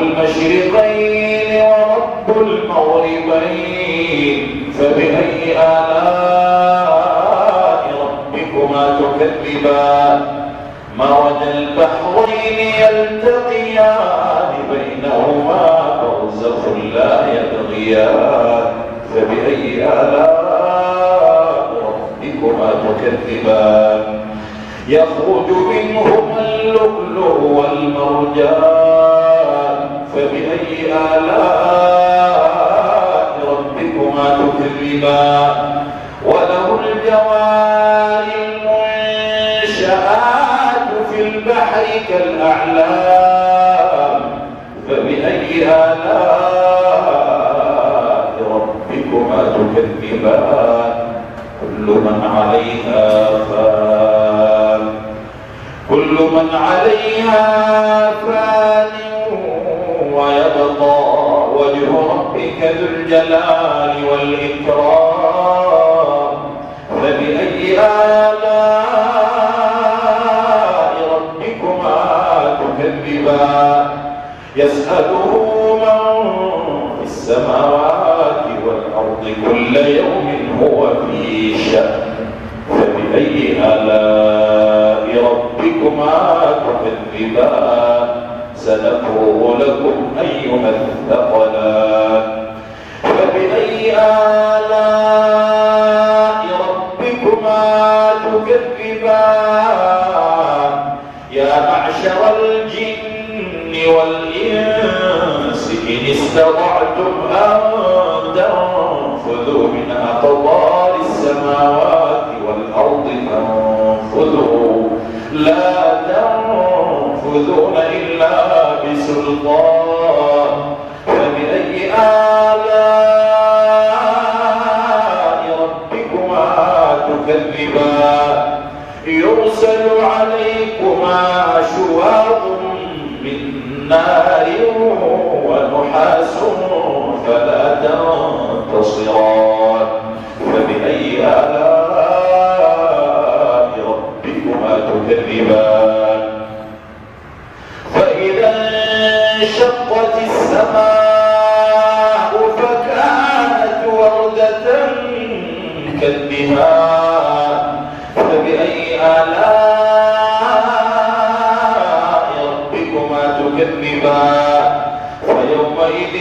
المشرقين ورب المغربين فبأي آلاء ربكما تكذبان مرج البحرين يلتقيان بينهما برزخ لا يبغيان فبأي آلاء ربكما تكذبان يخرج منهما اللؤلؤ والمرجان فبأي آلاء ربكما تكذبان وله الجوار المنشآت في البحر كالأعلام فبأي آلاء ربكما تكذبان كل من عليها فان ويبقى وجه ربك ذو الجلال والإكرام فبأي آلاء ربكما تكذبان يسأله من في السماوات والأرض كل يوم هو في شأن فبأي آلاء ربكما تكذبان سنفرغ لكم أيها الثقلان فبأي آلاء ربكما تكذبان يا معشر الجن والإنس إن استطعتم أن تنفذوا من أقطار السماوات والأرض فانفذوا لا تنفذون إلا بسلطان فبأي آلاء ربكما تكذبان يرسل عليكما شواظ من نار ونحاس فلا تنتصران فبأي آلاء ربكما تكذبان فإذا انشقت السماء فكانت وردة كالدهان فبأي آلاء ربكما تكذبان فيومئذ